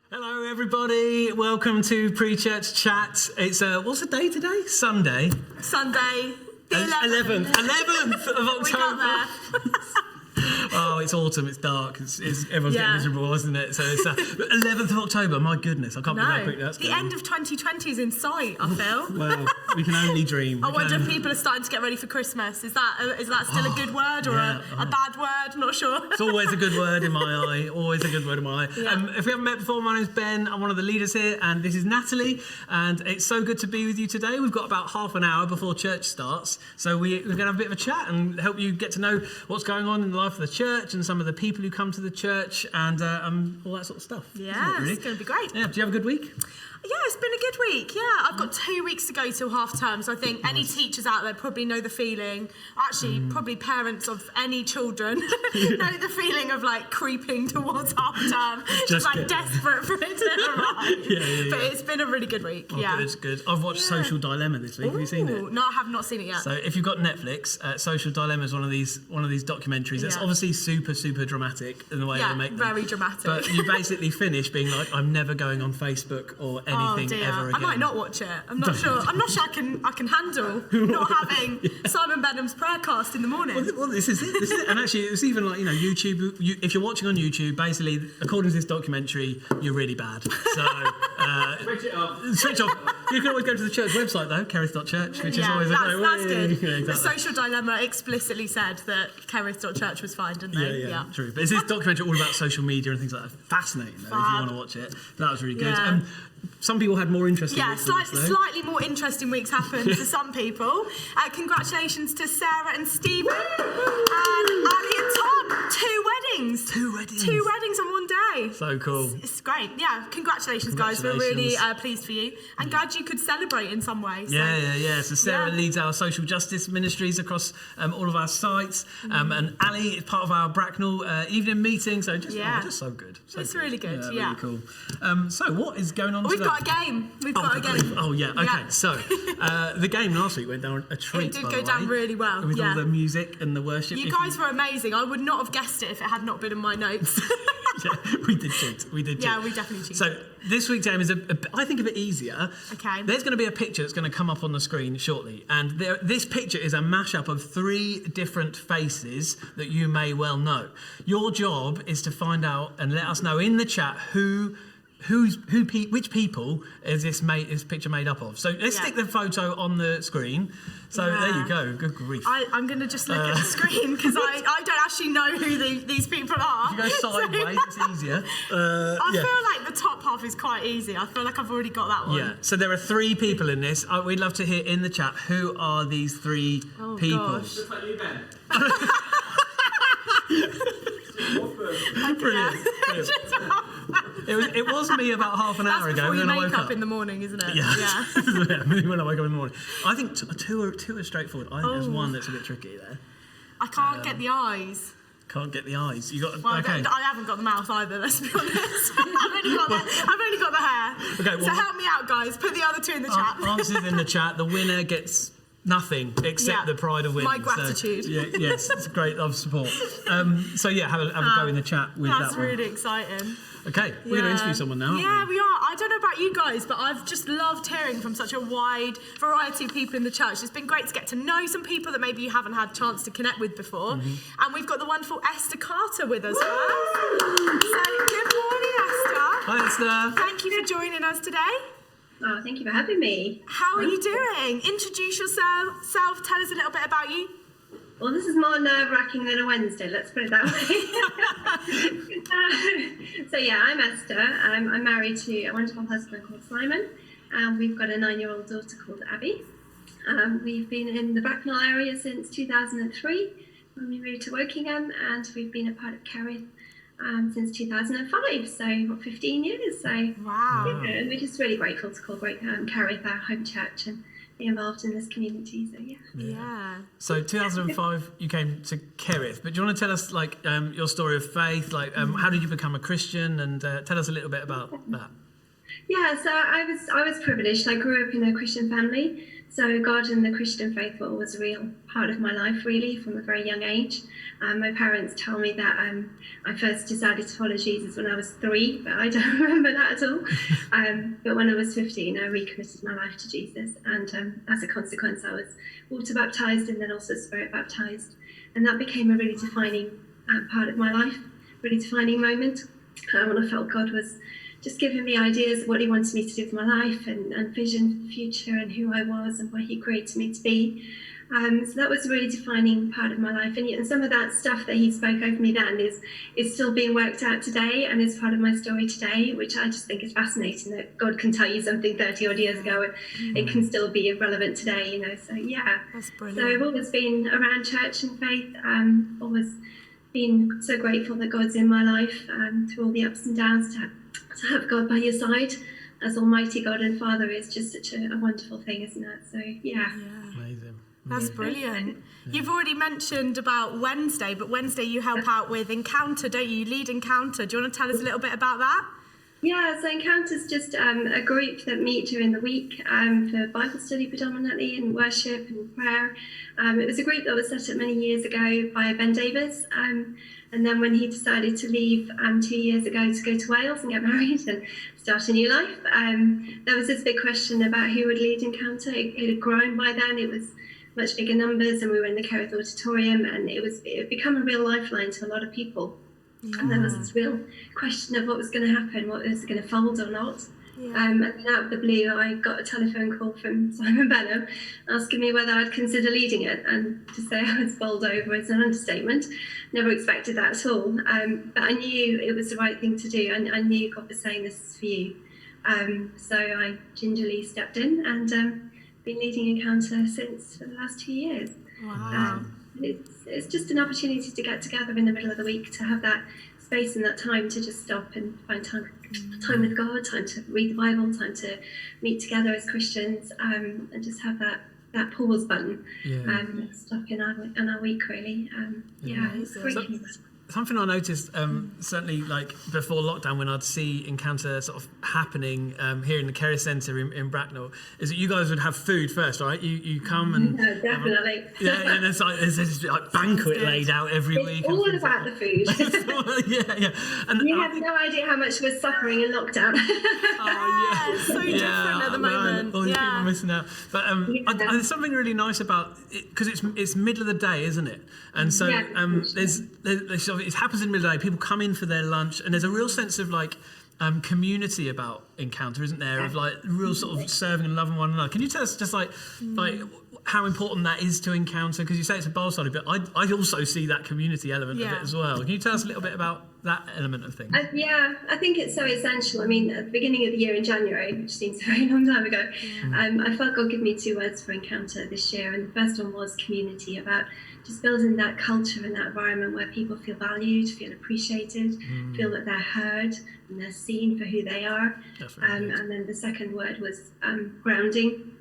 Hello everybody, welcome to Pre-Church Chat. It's, what's the day today? Sunday. Sunday, the 11th. 11th of October. We got there. Oh, it's autumn, it's dark, everyone's getting miserable, isn't it? So it's 11th of October, my goodness, I can't believe how quickly that's going. The end of 2020 is in sight, I feel. Well, we can only dream. I wonder if people are starting to get ready for Christmas. Is that still a good word or a bad word? Not sure. It's always a good word in my eye, always a good word in my eye. Yeah. If we haven't met before, my name's Ben, I'm one of the leaders here, and this is Natalie, and it's so good to be with you today. We've got about half an hour before church starts, so we're going to have a bit of a chat and help you get to know what's going on in the life of the church and some of the people who come to the church and all that sort of stuff. Yeah, really? It's going to be great. Yeah, do you have a good week? Yeah, it's been a good week. Yeah, I've got 2 weeks to go till half term, so I think any teachers out there probably know the feeling. Actually, probably parents of any children know the feeling of like creeping towards half term, just like desperate for it to arrive. Yeah. But it's been a really good week. Oh, yeah, good. I've watched Social Dilemma this week. Have you seen it? No, I have not seen it yet. So if you've got Netflix, Social Dilemma is one of these documentaries. It's obviously super dramatic in the way they make them. Very dramatic. But you basically finish being like, I'm never going on Facebook or anything ever again. I might not watch it. I'm not sure I can handle not having Simon Benham's prayer cast in the morning. Well, this is it. And actually, it's even like, YouTube. If you're watching on YouTube, basically, according to this documentary, you're really bad. So switch off. You can always go to the church website though, kerith.church, which is always that's good. Yeah, exactly. The Social Dilemma explicitly said that kerith.church was fine, didn't they? Yeah, true. But it's this documentary all about social media and things like that. Fascinating though, if you want to watch it. That was really good. Yeah. Some people had more interesting weeks. Slightly more interesting weeks happened to some people. Congratulations to Sarah and Stephen and Ali and Tom. Two weddings on one day. So cool. It's great. Yeah, congratulations guys. We're really pleased for you and glad you could celebrate in some way. So. Yeah. So Sarah leads our social justice ministries across all of our sites, and Ali is part of our Bracknell evening meeting. So just so good. It's really good. Really cool. So what is going on today? We've got a game. Oh yeah. Okay. So the game last week went down a treat. It did go down really well. With all the music and the worship. You guys were amazing. I would not have guessed it if it had not been in my notes. We did cheat. Yeah, we definitely cheated. So this week's game is, I think, a bit easier. Okay. There's going to be a picture that's going to come up on the screen shortly. And this picture is a mashup of 3 different faces that you may well know. Your job is to find out and let us know in the chat which people is this picture made up of. So let's stick the photo on the screen. So there you go. Good grief. I'm going to just look at the screen because I don't actually know who these people are. If you go sideways, it's easier. I feel like the top half is quite easy. I feel like I've already got that one. Yeah. So there are 3 people in this. We'd love to hear in the chat, who are these 3 people? Gosh. Looks like you, Ben. Brilliant. It was me about half an hour ago. That's before you when I wake woke up in the morning, isn't it? Yeah. When I wake up in the morning. I think two are straightforward. I think there's one that's a bit tricky there. I can't get the eyes. Can't get the eyes. You got okay. I haven't got the mouth either. Let's be honest. I've only got the hair. Okay, so help me out, guys. Put the other 2 in the chat. Answers in the chat. The winner gets nothing except the pride of winning. My gratitude. So, yes, it's great love support. Have a go in the chat with that one. That's really exciting. Okay, we're going to interview someone now. Yeah, we are. I don't know about you guys, but I've just loved hearing from such a wide variety of people in the church. It's been great to get to know some people that maybe you haven't had a chance to connect with before. And we've got the wonderful Esther Carter with us. So, good morning, Esther. Hi, Esther. Thank you for joining us today. Oh, thank you for having me. How are you doing? Introduce yourself. Tell us a little bit about you. Well, this is more nerve-wracking than a Wednesday, let's put it that way. So yeah, I'm Esther. I'm married to a wonderful husband called Simon, and we've got a 9-year-old daughter called Abby. We've been in the Bracknell area since 2003 when we moved to Wokingham, and we've been a part of Kerith since 2005, so 15 years. So wow. And we're just really grateful to call Kerith our home church and be involved in this community. So yeah. So 2005 you came to Kerith, but do you want to tell us your story of faith? How did you become a Christian, and tell us a little bit about that? Yeah, so I was privileged. I grew up in a Christian family, so God and the Christian faith were always a real part of my life, really, from a very young age. My parents tell me that I first decided to follow Jesus when I was 3, but I don't remember that at all. But when I was 15, I recommitted my life to Jesus, and as a consequence, I was water baptized and then also spirit baptized, and that became a really defining part of my life, really defining moment when I felt God was just giving me ideas of what he wanted me to do with my life and vision for the future and who I was and what he created me to be. So that was a really defining part of my life. And some of that stuff that he spoke over me then is still being worked out today and is part of my story today, which I just think is fascinating, that God can tell you something 30 odd years ago and it can still be relevant today, So, yeah. That's brilliant. So I've always been around church and faith, always been so grateful that God's in my life through all the ups and downs. To have God by your side as Almighty God and Father is just such a wonderful thing, isn't it? So, yeah. Amazing. That's brilliant. You've already mentioned about Wednesday, but Wednesday you help out with Encounter, don't you? You lead Encounter. Do you want to tell us a little bit about that? Yeah, so Encounter's just a group that meet during the week for Bible study predominantly and worship and prayer. It was a group that was set up many years ago by Ben Davis. And then when he decided to leave 2 years ago to go to Wales and get married and start a new life, there was this big question about who would lead Encounter. It had grown by then. It was much bigger numbers, and we were in the Kerith auditorium, and it had become a real lifeline to a lot of people. Yeah. And there was this real question of what was going to happen, what was going to fold or not. Yeah. And then out of the blue, I got a telephone call from Simon Benham asking me whether I'd consider leading it. And to say I was bowled over is an understatement. Never expected that at all. But I knew it was the right thing to do. And I knew God was saying, this is for you. So I gingerly stepped in and been leading Encounter since for the last 2 years. Wow. It's just an opportunity to get together in the middle of the week, to have that space and that time to just stop and find time with God, time to read the Bible, time to meet together as Christians, and just have that pause button. Stop in our week, really. Something I noticed, certainly like before lockdown, when I'd see Encounter sort of happening here in the Kerith Centre in Bracknell, is that you guys would have food first, right? You come and definitely. And there's this like banquet laid out every week. It's all about the food. And you have no idea how much we're suffering in lockdown. So different at the moment. All these people are missing out. But there's something really nice about it, because it's middle of the day, isn't it? And so there's it happens in the middle of the day. People come in for their lunch, and there's a real sense of like community about Encounter, isn't there? Of like real sort of serving and loving one another. Can you tell us just like how important that is to Encounter? Because you say it's a Bible study, but I also see that community element of it as well. Can you tell us a little bit about that element of things? I think it's so essential. I mean, at the beginning of the year in January, which seems a very long time ago, I felt God give me 2 words for Encounter this year, and the first one was community, about just building that culture and that environment where people feel valued, feel appreciated, feel that they're heard and they're seen for who they are. And then the second word was grounding,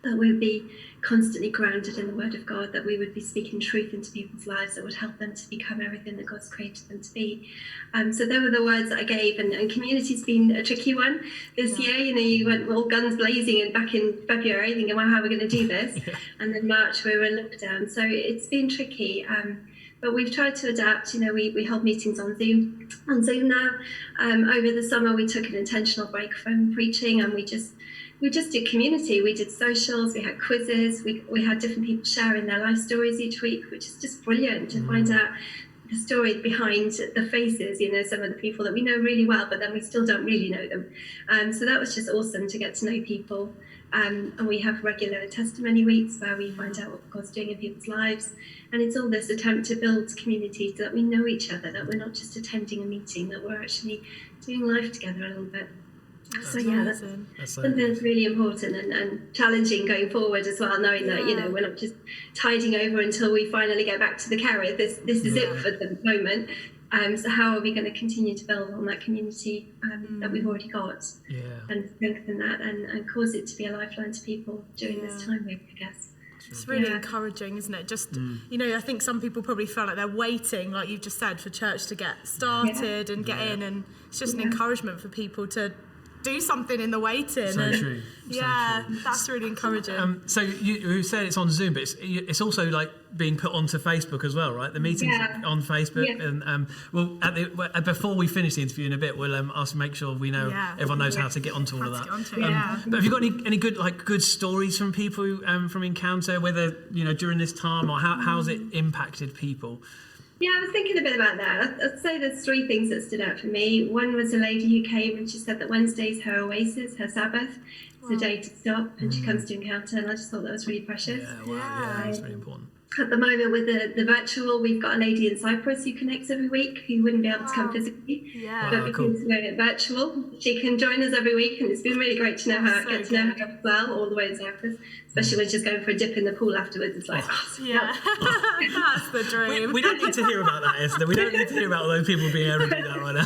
that we would be constantly grounded in the Word of God, that we would be speaking truth into people's lives that would help them to become everything that God's created them to be. So they were the words that I gave, and community's been a tricky one this year. You went all guns blazing and back in February thinking, well, how are we going to do this? And then March we were in lockdown, so it's been tricky. But we've tried to adapt. We hold meetings on Zoom now. Over the summer we took an intentional break from preaching, and we just did community. We did socials, we had quizzes, we had different people sharing their life stories each week, which is just brilliant to find out the story behind the faces, some of the people that we know really well, but then we still don't really know them. So that was just awesome to get to know people. And we have regular testimony weeks where we find out what God's doing in people's lives. And it's all this attempt to build community so that we know each other, that we're not just attending a meeting, that we're actually doing life together a little bit. That's something that's really important and challenging going forward as well, knowing that we're not just tiding over until we finally get back to the Kerith. This is it for the moment. So how are we going to continue to build on that community that we've already got, and strengthen that and cause it to be a lifeline to people during this time, I guess. It's really encouraging, isn't it? Just, I think some people probably feel like they're waiting, like you've just said, for church to get started and get in, and it's just an encouragement for people to do something in the waiting. So true. Yeah, that's really encouraging. So you said it's on Zoom, but it's also like being put onto Facebook as well, right? The meeting's on Facebook, and before we finish the interview in a bit, we'll ask to make sure we know everyone knows how to get onto all of that. But have you got any good stories from people from Encounter, whether during this time, or how's it impacted people? Yeah, I was thinking a bit about that. I'd say there's 3 things that stood out for me. One was a lady who came and she said that Wednesday's her oasis, her Sabbath. It's a day to stop, and she comes to Encounter, and I just thought that was really precious. Yeah, that's really important. At the moment with the virtual, we've got a lady in Cyprus who connects every week who wouldn't be able to come physically. But because we're virtual, she can join us every week, and it's been really great to know her, get to know her as well, all the way in Cyprus, especially when she's going for a dip in the pool afterwards. It's like, that's the dream. We don't need to hear about that, Esther. We don't need to hear about all those people being able to do that right now.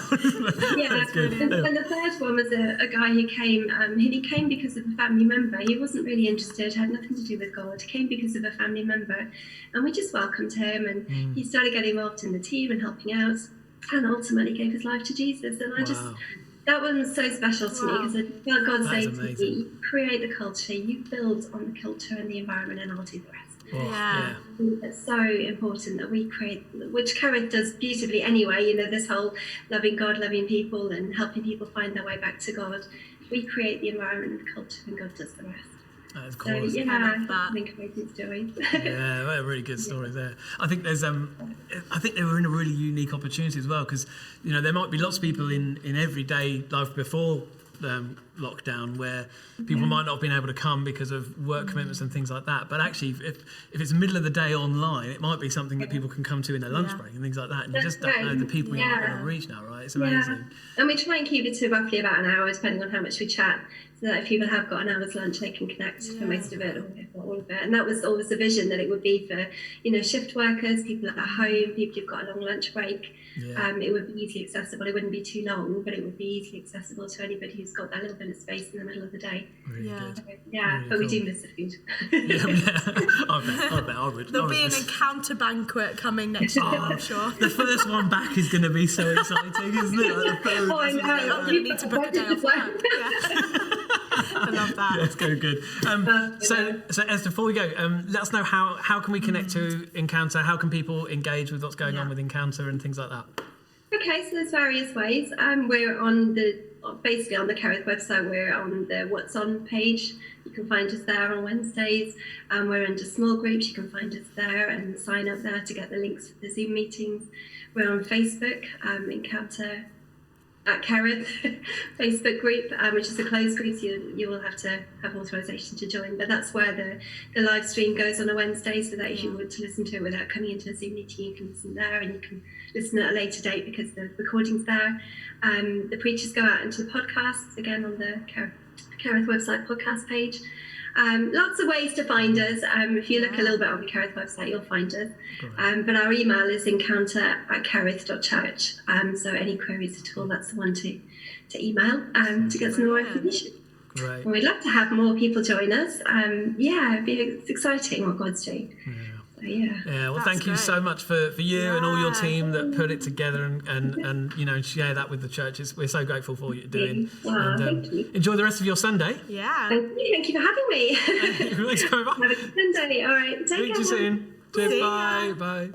That's good. And the third one was a guy who came, and he came because of a family member. He wasn't really interested, had nothing to do with God. He came because of a family member. And we just welcomed him, and he started getting involved in the team and helping out, and ultimately gave his life to Jesus. And that one was so special to me, because I felt God saying to me, you create the culture, you build on the culture and the environment, and I'll do the rest. It's so important that we create, which Kerith does beautifully anyway, this whole loving God, loving people, and helping people find their way back to God. We create the environment and the culture, and God does the rest. Of course. So, I think amazing stories. Yeah, really good stories there. I think there's I think they were in a really unique opportunity as well, because there might be lots of people in everyday life before lockdown where people might not have been able to come because of work commitments and things like that. But actually, if it's middle of the day online, it might be something that people can come to in their lunch break and things like that. And you just don't know the people you're going to reach now, right? It's amazing. And we try and keep it to roughly about an hour, depending on how much we chat, so that if people have got an hour's lunch, they can connect for most of it, or if not all of it. And that was always the vision, that it would be for shift workers, people at home, people who've got a long lunch break. It would be easily accessible. It wouldn't be too long, but it would be easily accessible to anybody who's got that little bit of space in the middle of the day. Really good. Really but cool. We do miss the food. I would. There'll be an Encounter banquet coming next year, I'm sure. The first one back is going to be so exciting, isn't it? I know. I'm going to need to book a day off work. I love that. Yeah, it's going good. So Esther, before we go, let us know how can we connect to Encounter? How can people engage with what's going on with Encounter and things like that? Okay, so there's various ways. We're on the Kerith website. We're on the What's On page. You can find us there on Wednesdays. We're under small groups. You can find us there and sign up there to get the links for the Zoom meetings. We're on Facebook, Encounter at Kerith Facebook group, which is a closed group, so you will have to have authorization to join. But that's where the live stream goes on a Wednesday, so that if you want to listen to it without coming into a Zoom meeting, you can listen there, and you can listen at a later date because the recording's there. The preachers go out into the podcasts, again on the Kerith website podcast page. Lots of ways to find us. If you look a little bit on the Kerith website, you'll find us. But our email is encounter@kerith.church. So any queries at all, that's the one to email to get some more information. Great. And we'd love to have more people join us. It's exciting what God's doing. Well, thank you so much for you and all your team that put it together and share that with the churches. We're so grateful for what you're doing. Thank you. Enjoy the rest of your Sunday. Thank you for having me. Thanks very much. Have a good Sunday. All right, take care. Speak to you soon. Cheers. Bye.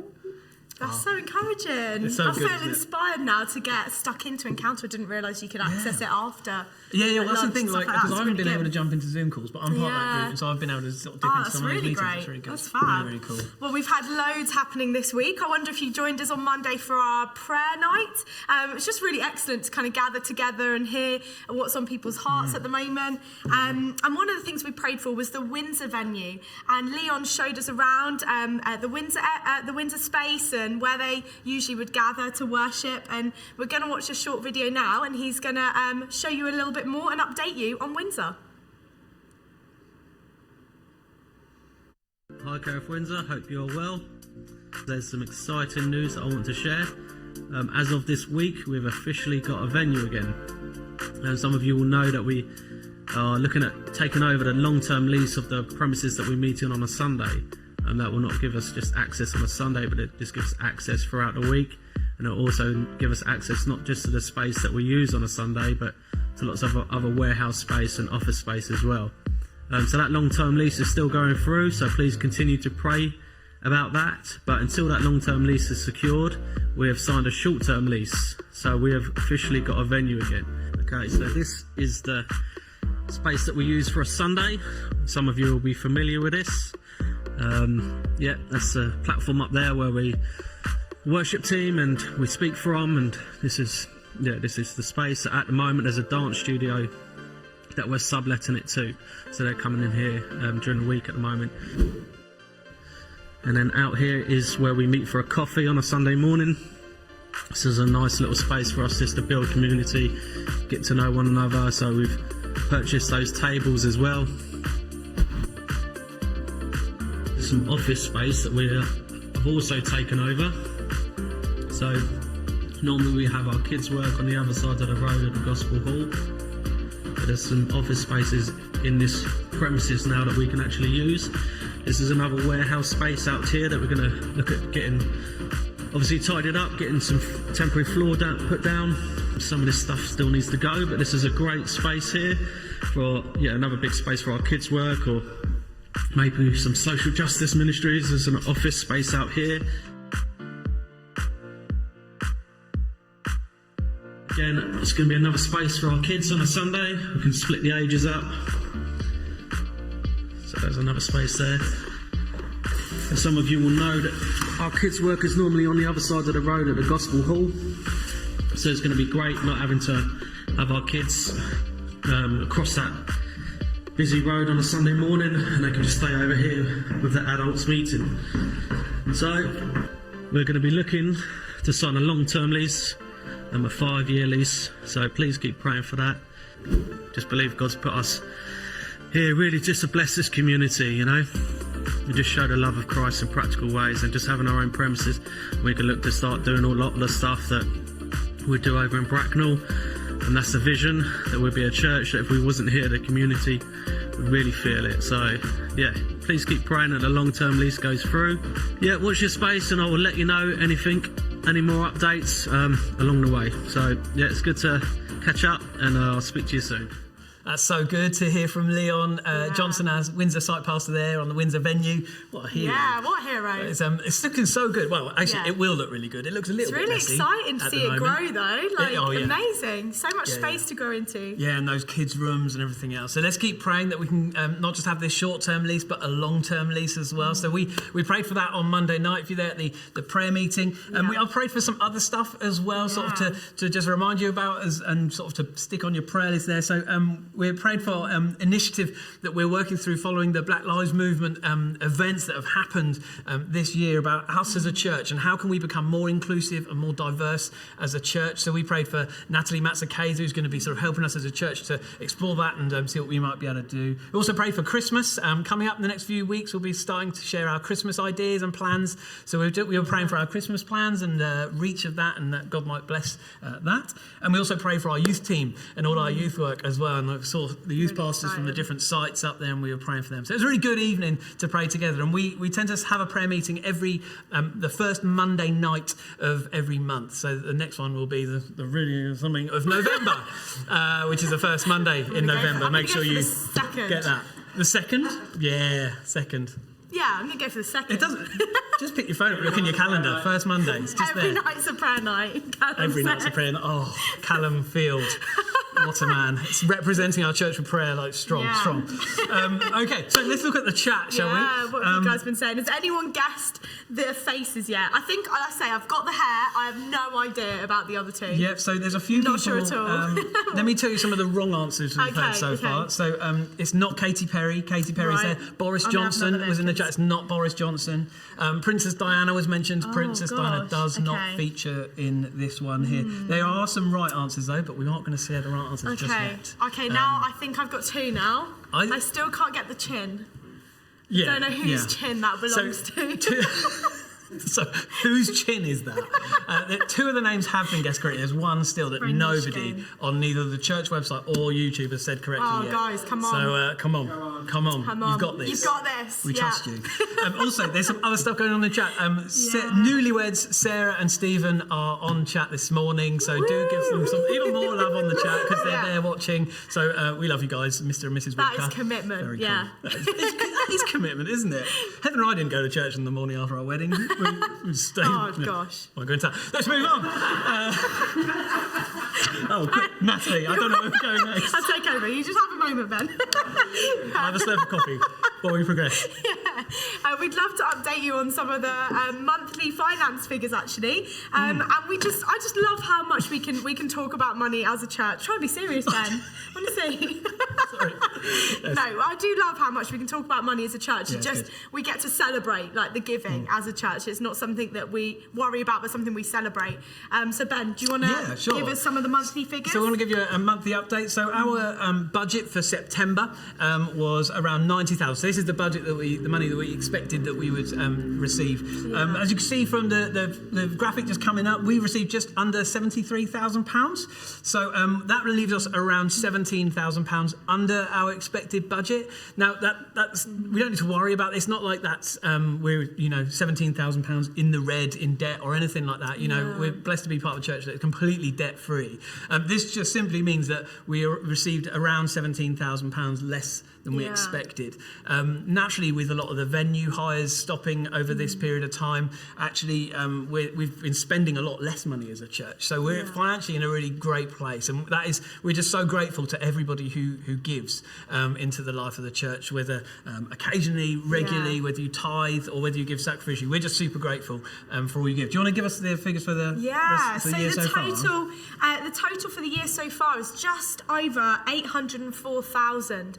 That's so encouraging. So I feel inspired now to get stuck into Encounter. I didn't realise you could access it after. Well, that's the thing, because I haven't been able to jump into Zoom calls, but I'm part of that group, and so I've been able to sort of dip into some of those meetings. It's really good. That's fab. Really cool. Well, we've had loads happening this week. I wonder if you joined us on Monday for our prayer night. It's just really excellent to kind of gather together and hear what's on people's hearts at the moment. And one of the things we prayed for was the Windsor venue, and Leon showed us around the Windsor space and where they usually would gather to worship. And we're going to watch a short video now, and he's going to show you a little bit more and update you on Windsor. Hi Kerith Windsor, hope you're well. There's some exciting news that I want to share. As of this week, we've officially got a venue again. And some of you will know that we are looking at taking over the long-term lease of the premises that we meet in on a Sunday. And that will not give us just access on a Sunday, but it just gives access throughout the week. And it'll also give us access not just to the space that we use on a Sunday, but to lots of other warehouse space and office space as well. So that long-term lease is still going through, so please continue to pray about that. But until that long-term lease is secured, we have signed a short-term lease. So we have officially got a venue again. Okay, so this is the space that we use for a Sunday. Some of you will be familiar with this. Yeah, that's a platform up there where we worship team and we speak from, and this is the space. At the moment there's a dance studio that we're subletting it to, so they're coming in here during the week at the moment. And then out here is where we meet for a coffee on a Sunday morning. This is a nice little space for us just to build community, get to know one another. So we've purchased those tables as well. There's some office space that we have also taken over. So normally we have our kids work on the other side of the road at the Gospel Hall. But there's some office spaces in this premises now that we can actually use. This is another warehouse space out here that we're going to look at getting obviously tidied up, getting some temporary floor put down. Some of this stuff still needs to go, but this is a great space here for another big space for our kids work, or maybe some social justice ministries. There's an office space out here. Again, it's going to be another space for our kids on a Sunday. We can split the ages up. So there's another space there. And some of you will know that our kids' work is normally on the other side of the road at the Gospel Hall. So it's going to be great not having to have our kids across that busy road on a Sunday morning, and they can just stay over here with the adults meeting. So we're going to be looking to sign a long-term lease and a 5-year lease, so please keep praying for that. Just believe God's put us here really just to bless this community, We just show the love of Christ in practical ways, and just having our own premises, we can look to start doing a lot of the stuff that we do over in Bracknell. And that's the vision, that we'd be a church that if we wasn't here, the community would really feel it. So please keep praying that the long-term lease goes through. Watch your space, and I will let you know any more updates along the way. So it's good to catch up, and I'll speak to you soon. That's so good to hear from Leon Johnson as Windsor site pastor there on the Windsor venue. What a hero. Yeah, what a hero. It's looking so good. Well, actually, it will look really good. It looks a little bit messy. It's really exciting to see it grow, though. Amazing. So much space to grow into. Yeah, and those kids' rooms and everything else. So let's keep praying that we can not just have this short-term lease, but a long-term lease as well. So we prayed for that on Monday night, if you're there at the prayer meeting. And I prayed for some other stuff as well, sort of to just remind you about, and sort of to stick on your prayer list there. So we're prayed for initiative that we're working through following the Black Lives Movement events that have happened this year about us as a church, and how can we become more inclusive and more diverse as a church. So we prayed for Natalie Matsakaiser, who's going to be sort of helping us as a church to explore that and see what we might be able to do. We also prayed for Christmas. Coming up in the next few weeks, we'll be starting to share our Christmas ideas and plans. So we were praying for our Christmas plans and reach of that, and that God might bless that. And we also prayed for our youth team and all our youth work as well. And I saw the youth pastors from the different sites up there, and we were praying for them. So it was a really good evening to pray together. And we tend to have a prayer meeting every the first Monday night of every month. So the next one will be the really something of November, which is the first Monday in November. Make sure you get that. The second? Yeah, second. Yeah, I'm going to go for the second. It doesn't. Just pick your phone up, look in your calendar. First Monday. It's just Every there. night's a prayer night. Every night's a prayer night. Oh, Callum Field. What a man. It's representing our church for prayer, like strong. Okay, so let's look at the chat, shall we? Yeah, what have you guys been saying? Has anyone guessed the faces yet? I think, like I say, I've got the hair. I have no idea about the other two. Yep, so there's a few people. Not sure at all. Let me tell you some of the wrong answers we've had so far. So it's not Katy Perry. Katy Perry's there. Boris Johnson was in the chat. It's not Boris Johnson. Princess Diana was mentioned. Princess Diana does not feature in this one here. There are some right answers, though, but we aren't going to say the right answers just yet. Okay, now I think I've got two now. I still can't get the chin. Don't know whose chin that belongs to. So whose chin is that? Two of the names have been guessed correctly. There's one still that nobody on neither the church website or YouTube has said correctly yet. Guys, come on. So come on. You've got this. You've got this. We trust you. Also, there's some other stuff going on in the chat. Newlyweds Sarah and Stephen are on chat this morning, so do give them some even more love on the chat because they're there watching. So we love you guys, Mr. and Mrs. Walker. That is commitment. Very cool. That is commitment, isn't it? Heather and I didn't go to church on the morning after our wedding. We stayed. Oh gosh. I'm going to. Let's move on. Quick, Natalie. I don't know where we're going next. I'll take over. You just have a moment, Ben. I have a slurp of coffee while we progress. We'd love to update you on some of the monthly finance figures, actually. And I just love how much we can talk about money as a church. Try and be serious, Ben. Honestly. Sorry. Yes. No, I do love how much we can talk about money as a church. We get to celebrate like the giving as a church. It's not something that we worry about, but something we celebrate. So Ben, do you want to give us some of the monthly figures? So we want to give you a monthly update. So our budget for September was around 90,000. So this is the budget the money that we expected that we would receive. As you can see from the graphic just coming up, we received just under £73,000. So that leaves us around £17,000 under our expected budget. Now that's we don't need to worry about this. Not like that's we're £17,000 in the red in debt or anything like that. We're blessed to be part of a church that's completely debt free. This just simply means that we received around £17,000 less than we expected. Naturally, with a lot of the venue hires stopping over this period of time, actually we've been spending a lot less money as a church. So we're financially in a really great place, and we're just so grateful to everybody who gives into the life of the church, whether occasionally, regularly, whether you tithe or whether you give sacrificially. We're just super grateful for all you give. Do you want to give us the figures for the year so far? The total for the year so far is just over 804,000.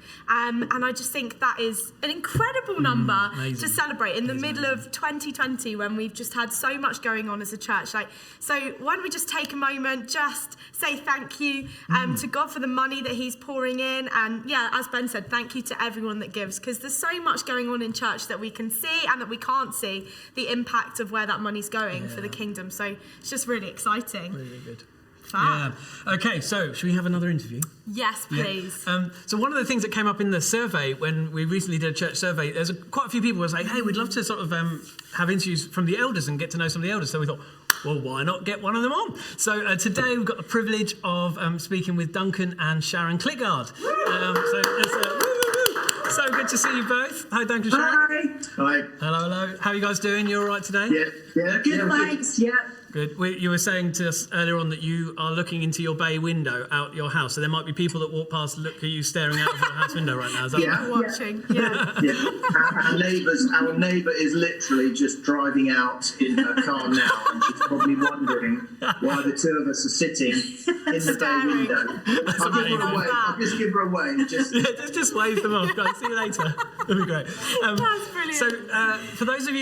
And I just think that is an incredible number to celebrate in the middle of 2020 when we've just had so much going on as a church. So why don't we just take a moment, just say thank you to God for the money that he's pouring in. And as Ben said, thank you to everyone that gives, because there's so much going on in church that we can see and that we can't see the impact of where that money's going for the kingdom. So it's just really exciting. Really good. Fab. Yeah. Okay, so should we have another interview? Yes, please. Yeah. So one of the things that came up in the survey when we recently did a church survey, there's quite a few people who were saying, hey, we'd love to sort of have interviews from the elders and get to know some of the elders. So we thought, well, why not get one of them on? So today we've got the privilege of speaking with Duncan and Sharon Klitgaard. So good to see you both. Hi, Duncan, Sharon. Hi. Hello. How are you guys doing? You all right today? Yeah. Good, thanks. Yeah. Good. You were saying to us earlier on that you are looking into your bay window out your house. So there might be people that walk past, look at you staring out of your house window right now. Is that right? Watching. Our neighbour is literally just driving out in her car now, and she's probably wondering why the two of us are sitting in the bay window. I'll just give her a wave. Just wave them off, guys. See you later. That'll be great. That's brilliant. So for those of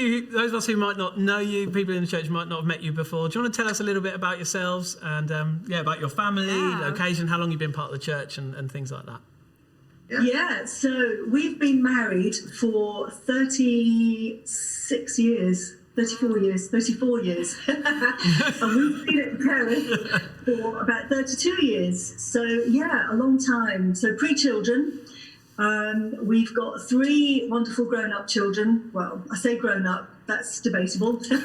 us who might not know you, people in the church might not have met you before, do you want to tell us a little bit about yourselves and about your family, location, how long you've been part of the church and things like that? Yeah, so we've been married for 34 years. And we've been at Kerith for about 32 years. So, a long time. So pre-children. We've got 3 wonderful grown-up children. Well, I say grown-up, that's debatable. Tom,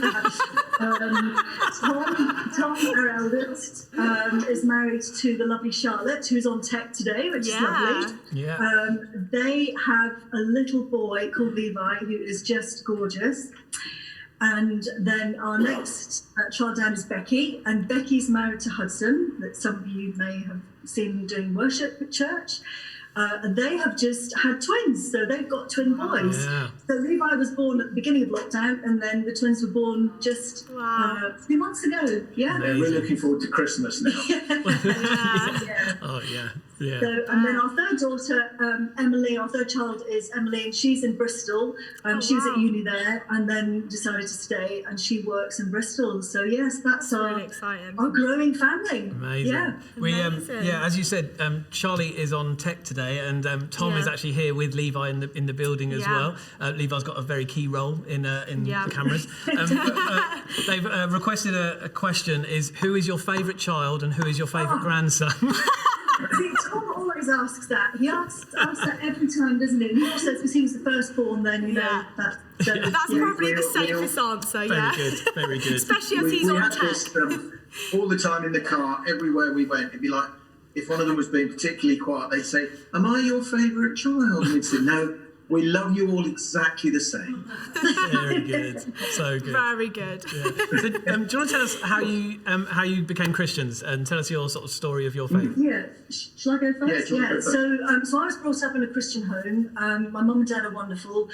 our eldest, is married to the lovely Charlotte, who's on tech today, which is lovely. Yeah. They have a little boy called Levi, who is just gorgeous. And then our next child down is Becky, and Becky's married to Hudson, that some of you may have seen doing worship at church. And they have just had twins, so they've got twin boys. Yeah. So Levi was born at the beginning of lockdown, and then the twins were born just a few months ago. Yeah. We're looking forward to Christmas now. Oh yeah. Yeah. So, and then our third daughter, Emily, our third child is Emily, and she's in Bristol. She was at uni there, and then decided to stay, and she works in Bristol. So yes, that's really exciting. our growing family. Amazing. Yeah. We as you said, Charlie is on tech today, and Tom is actually here with Levi in the building as well. Levi's got a very key role in the cameras. They've requested a question: is who is your favourite child and who is your favourite grandson? See, Tom always asks that. He asks that every time, doesn't he? And he also says, because he was the firstborn, then, you know, that's probably the safest answer, Very good. Especially as he's on tech. This, all the time in the car, everywhere we went, it'd be like, if one of them was being particularly quiet, they'd say, "Am I your favourite child?" And we'd say, "No, we love you all exactly the same." Very good. So good. Very good. Yeah. So, do you want to tell us how you became Christians and tell us your sort of story of your faith? Yeah. Shall I go first? Yeah. Go first. So I was brought up in a Christian home. My mum and dad are wonderful.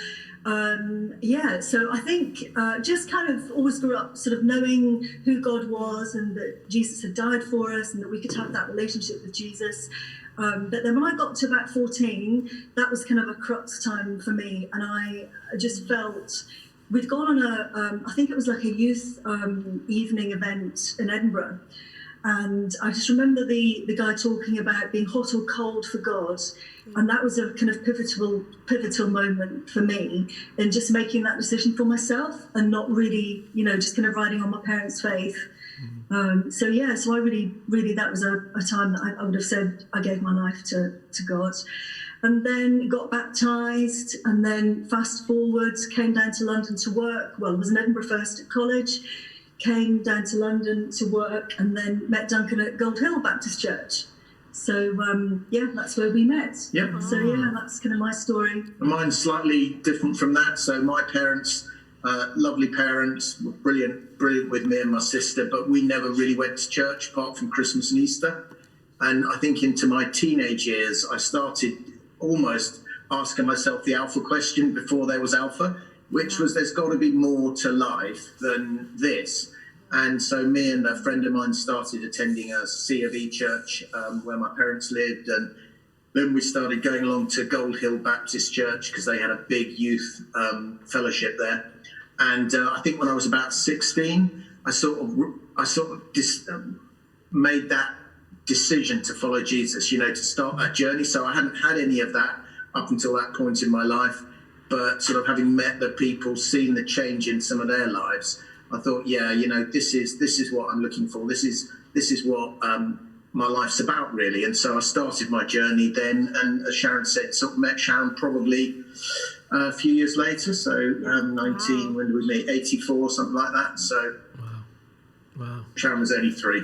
So I think just kind of always grew up sort of knowing who God was and that Jesus had died for us and that we could have that relationship with Jesus. But then when I got to about 14, that was kind of a crux time for me. And I just felt we'd gone on I think it was like a youth evening event in Edinburgh. And I just remember the guy talking about being hot or cold for God. And that was a kind of pivotal moment for me in just making that decision for myself and not really, just kind of riding on my parents' faith. So I really, that was a time that I would have said I gave my life to God. And then got baptised, and then fast forward, came down to London to work. Well, I was in Edinburgh first at college, came down to London to work, and then met Duncan at Gold Hill Baptist Church. So, that's where we met. Yep. So, that's kind of my story. Mine's slightly different from that. So my parents, lovely parents, were brilliant with me and my sister, but we never really went to church apart from Christmas and Easter. And I think into my teenage years, I started almost asking myself the alpha question before there was alpha, which was there's got to be more to life than this. And so me and a friend of mine started attending a C of E church where my parents lived, and then we started going along to Gold Hill Baptist Church because they had a big youth fellowship there. And I think when I was about 16, I sort of made that decision to follow Jesus, to start that journey. So I hadn't had any of that up until that point in my life, but sort of having met the people, seen the change in some of their lives, I thought, this is what I'm looking for. This is what my life's about, really. And so I started my journey then, and as Sharon said, sort of met Sharon probably a few years later. So 19, when did we meet? 84, something like that. So wow. Sharon was only 3.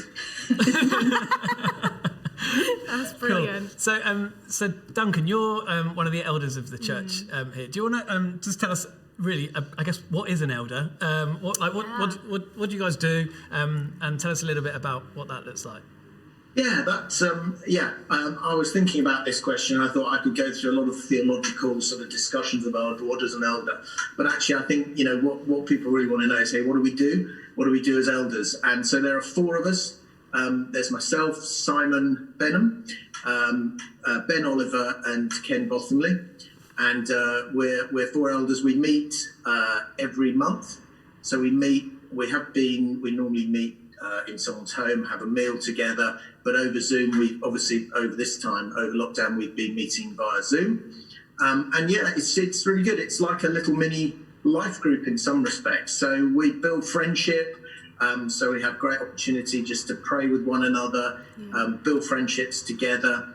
That's brilliant. Cool. So Duncan, you're one of the elders of the church here. Do you want to just tell us, really, I guess, what is an elder? What do you guys do? And tell us a little bit about what that looks like. Yeah, that's I was thinking about this question. I thought I could go through a lot of theological sort of discussions about what is an elder. But actually, I think what people really want to know is, hey, what do we do? What do we do as elders? And so there are 4 of us. There's myself, Simon Benham, Ben Oliver, and Ken Bothamley. And we're 4 elders. We meet every month. So we normally meet in someone's home, have a meal together. But over Zoom, over this time, over lockdown, we've been meeting via Zoom. It's really good. It's like a little mini life group in some respects. So we build friendship. So we have great opportunity just to pray with one another, build friendships together.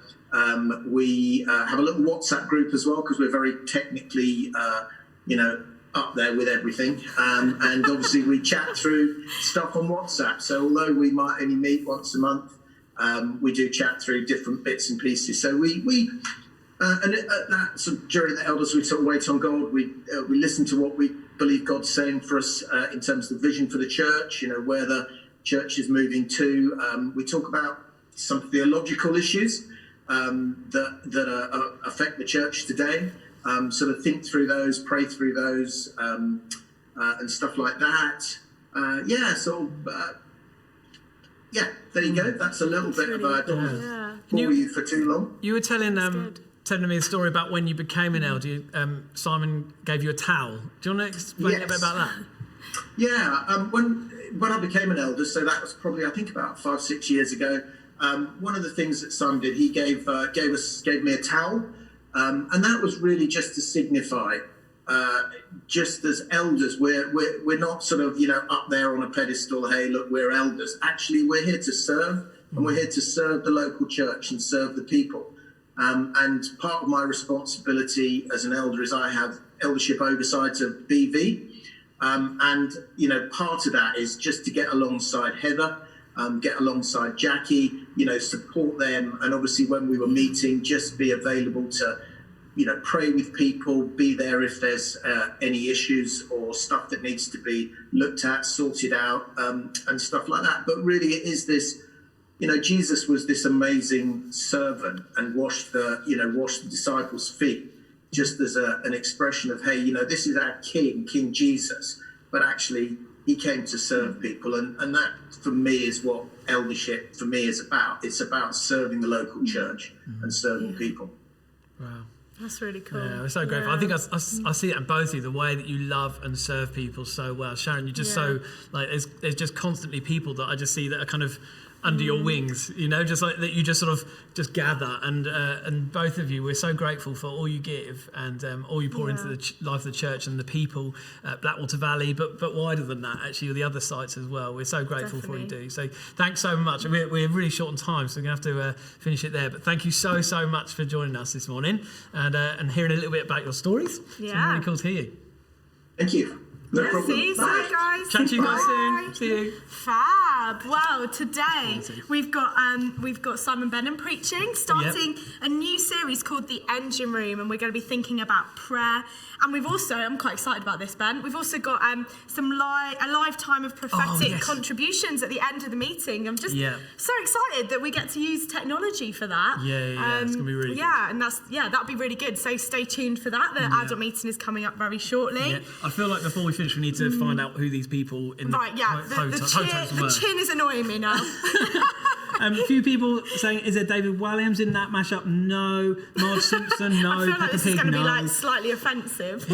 We have a little WhatsApp group as well because we're very technically, up there with everything. And obviously we chat through stuff on WhatsApp. So although we might only meet once a month, we do chat through different bits and pieces. So during the elders, we sort of wait on God. We listen to what we believe God's saying for us in terms of the vision for the church, where the church is moving to. We talk about some theological issues that affect the church today. Sort of think through those, pray through those, and stuff like that. There you go. That's a little bit about bore you for too long. You were telling me a story about when you became an elder. Simon gave you a towel. Do you want to explain a bit about that? Yeah, when I became an elder, so that was probably, I think, about 5-6 years ago. One of the things that Simon did, he gave me a towel, and that was really just to signify, just as elders, we're not sort of up there on a pedestal. Hey, look, we're elders. Actually, we're here to serve, and we're here to serve the local church and serve the people. And part of my responsibility as an elder is I have eldership oversight of BV. And part of that is just to get alongside Heather, get alongside Jackie, support them. And obviously when we were meeting, just be available to, pray with people, be there if there's any issues or stuff that needs to be looked at, sorted out, and stuff like that. But really it is this, Jesus was this amazing servant and washed the disciples' feet, just as an expression of, hey, this is our King Jesus, but actually he came to serve people. And that, for me, is what eldership, for me, is about. It's about serving the local church and serving people. Wow. That's really cool. Yeah, we're so grateful. I think I see it in both of you, the way that you love and serve people so well. Sharon, you're just so, there's just constantly people that I just see that are kind of under your wings, just like that you just sort of just gather, and both of you, we're so grateful for all you give and all you pour into the life of the church and the people at Blackwater Valley, but wider than that, actually, the other sites as well. We're so grateful for what you do. So thanks so much. We're really short on time, so we're going to have to finish it there. But thank you so much for joining us this morning and hearing a little bit about your stories. Yeah. It's been really cool to hear you. Thank you. No problem. See you soon, guys. Chat to you guys soon. Bye. See you. Fab. Well, today we've got Simon Benham preaching, starting a new series called The Engine Room, and we're going to be thinking about prayer. And we've also, I'm quite excited about this, Ben. We've also got a lifetime of prophetic contributions at the end of the meeting. I'm just so excited that we get to use technology for that. Yeah. It's going to be really good. And that'll be really good. So stay tuned for that. The adult meeting is coming up very shortly. Yeah. I feel like before we finish, we need to find out who these people in the chin is annoying me now. A few people saying, is there David Williams in that mashup? No. Marge Simpson? No. I feel like this is going to be no. slightly offensive.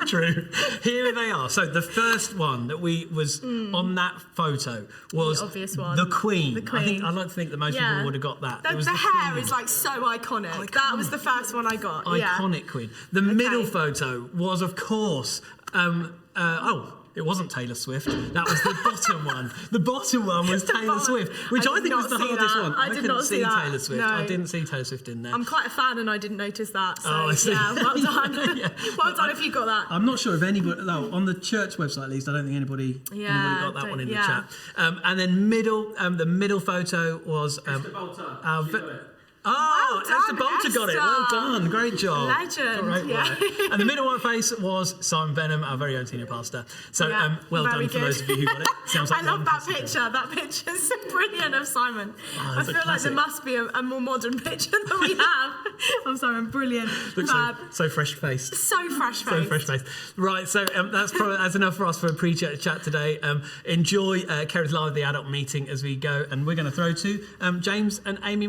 True. Here they are. So the first one that was on that photo was the obvious one. The Queen. I'd like to think that most people would have got that. The hair is so iconic. That was the first one I got. Iconic Queen. The middle photo was, of course, it wasn't Taylor Swift. That was the bottom one. The bottom one was Taylor Swift, which I think was the hardest one. I couldn't see Taylor Swift. No. I didn't see Taylor Swift in there. I'm quite a fan and I didn't notice that. So, I see. Yeah, well done. Well done if you got that. I'm not sure if anybody, on the church website at least, I don't think anybody got that one in the chat. And then the middle photo was... Esther Carter. Oh, well Esther Carter got it. Well done. Great job. Legend. Great. And the middle one face was Simon Benham, our very own senior pastor. So well done for those of you who got it. Sounds like I love that picture. That picture's brilliant of Simon. I feel like there must be a more modern picture than we have of Simon. Brilliant. So fresh-faced. So fresh-faced. Right, so that's enough for us for a pre-church chat today. Enjoy Kerith Live, the adult meeting, as we go. And we're going to throw to James and Amy